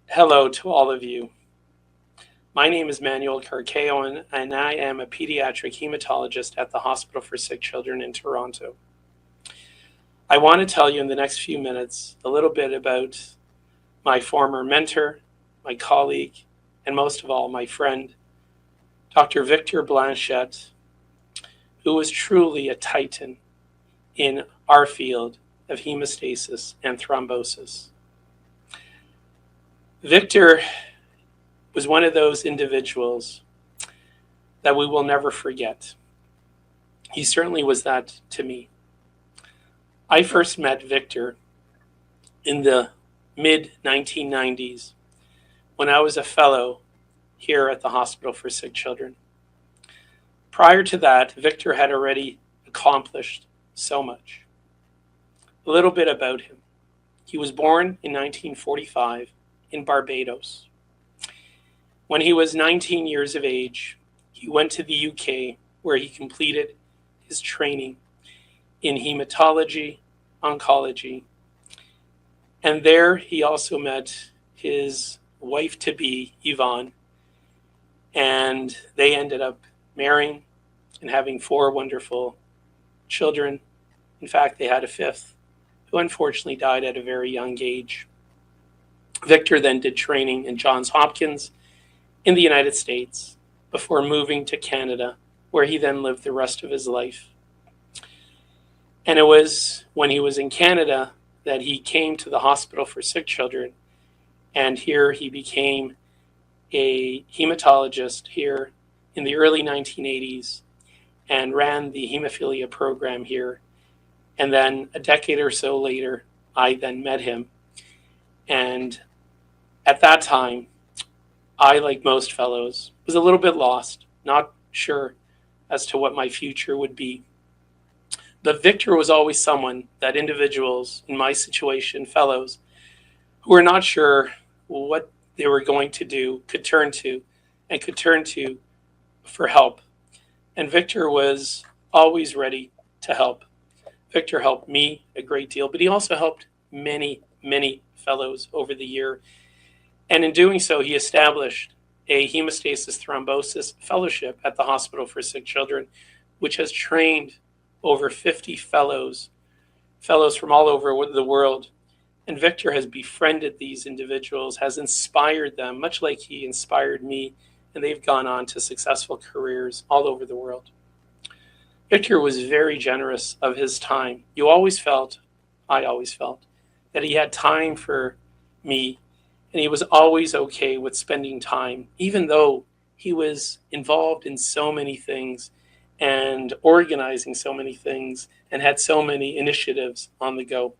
Hello to all of you. My name is Manuel Carcao, and I am a pediatric hematologist at the Hospital for Sick Children in Toronto. I want to tell you in the next few minutes a little bit about my former mentor, my colleague, and most of all, my friend, Dr. Victor Blanchette, who was truly a titan in our field of hemostasis and thrombosis. Victor was one of those individuals that we will never forget. He certainly was that to me. I first met Victor in the mid 1990s when I was a fellow here at the Hospital for Sick Children. Prior to that, Victor had already accomplished so much. A little bit about him. He was born in 1945 in Barbados. When he was 19 years of age, he went to the UK where he completed his training in hematology, oncology, and there he also met his wife-to-be, Yvonne, and they ended up marrying and having 4 wonderful children. In fact, they had a 5th, who unfortunately died at a very young age. Victor then did training in Johns Hopkins in the United States before moving to Canada, where he then lived the rest of his life. And it was when he was in Canada that he came to the Hospital for Sick Children, and here he became a hematologist here in the early 1980s and ran the hemophilia program here. And then a decade or so later, I then met him. And at that time, I, like most fellows, was a little bit lost, not sure as to what my future would be. But Victor was always someone that individuals in my situation, fellows, who were not sure what they were going to do, could turn to for help. And Victor was always ready to help. Victor helped me a great deal, but he also helped many, many fellows over the year. And in doing so, he established a hemostasis thrombosis fellowship at the Hospital for Sick Children, which has trained over 50 fellows from all over the world. And Victor has befriended these individuals, has inspired them, much like he inspired me, and they've gone on to successful careers all over the world. Victor was very generous of his time. I always felt, that he had time for me, and he was always okay with spending time, even though he was involved in so many things and organizing so many things and had so many initiatives on the go.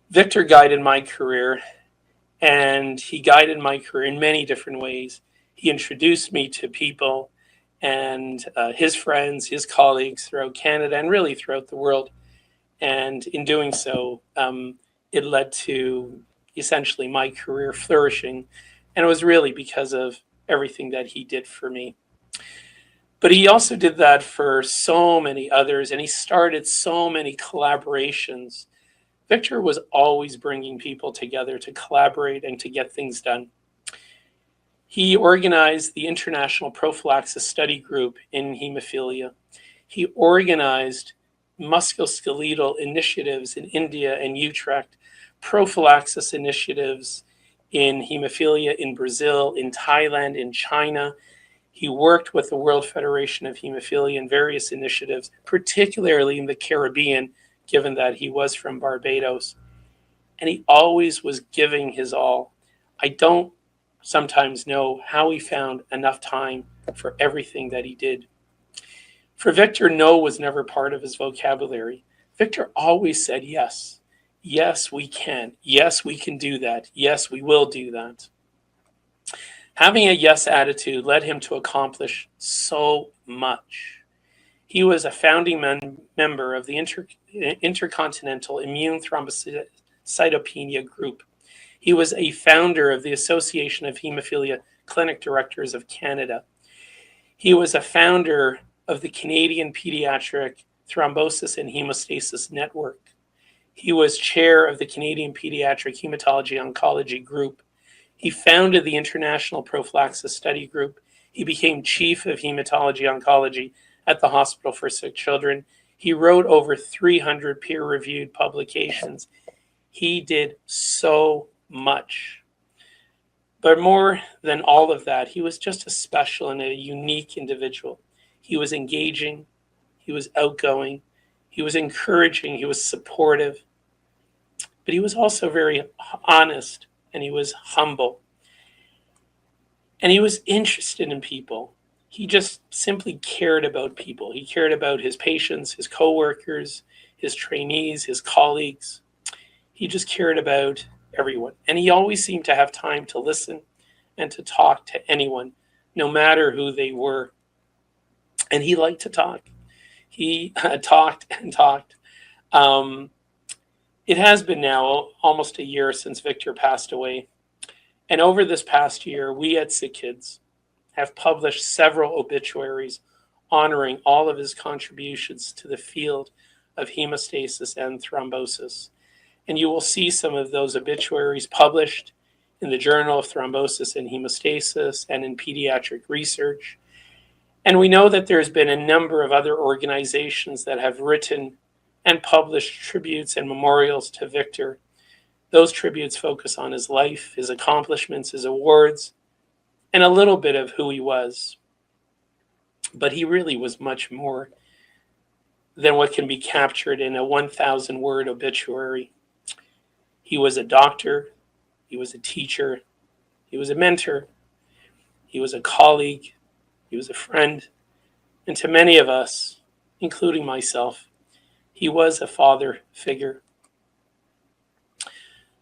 Victor guided my career, and he guided my career in many different ways. He introduced me to people and his friends, his colleagues throughout Canada and really throughout the world. And in doing so, it led to essentially my career flourishing. And it was really because of everything that he did for me. But he also did that for so many others, and he started so many collaborations. Victor was always bringing people together to collaborate and to get things done. He organized the International Prophylaxis Study Group in hemophilia. He organized musculoskeletal initiatives in India and Utrecht, prophylaxis initiatives in hemophilia in Brazil, in Thailand, in China. He worked with the World Federation of Hemophilia in various initiatives, particularly in the Caribbean, given that he was from Barbados. And he always was giving his all. I don't sometimes know how he found enough time for everything that he did. For Victor, no was never part of his vocabulary. Victor always said yes. Yes, we can. Yes, we can do that. Yes, we will do that. Having a yes attitude led him to accomplish so much. He was a founding member of the Intercontinental Immune Thrombocytopenia Group. He was a founder of the Association of Hemophilia Clinic Directors of Canada. He was a founder of the Canadian Pediatric Thrombosis and Hemostasis Network. He was chair of the Canadian Pediatric Hematology Oncology Group. He founded the International Prophylaxis Study Group. He became chief of hematology oncology at the Hospital for Sick Children. He wrote over 300 peer-reviewed publications. He did so much. But more than all of that, he was just a special and a unique individual. He was engaging, he was outgoing, he was encouraging, he was supportive, but he was also very honest, and he was humble. And he was interested in people. He just simply cared about people. He cared about his patients, his coworkers, his trainees, his colleagues. He just cared about everyone. And he always seemed to have time to listen and to talk to anyone, no matter who they were. And he liked to talk. He talked and talked. It has been now almost a year since Victor passed away. And over this past year, we at Sick Kids have published several obituaries honoring all of his contributions to the field of hemostasis and thrombosis. And you will see some of those obituaries published in the Journal of Thrombosis and Hemostasis and in Pediatric Research. And we know that there's been a number of other organizations that have written and published tributes and memorials to Victor. Those tributes focus on his life, his accomplishments, his awards, and a little bit of who he was. But he really was much more than what can be captured in a 1,000-word obituary. He was a doctor, he was a teacher, he was a mentor, he was a colleague, he was a friend, and to many of us, including myself, he was a father figure.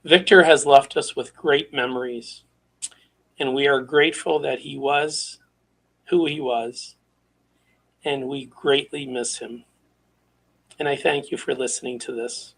Victor has left us with great memories, and we are grateful that he was who he was, and we greatly miss him. And I thank you for listening to this.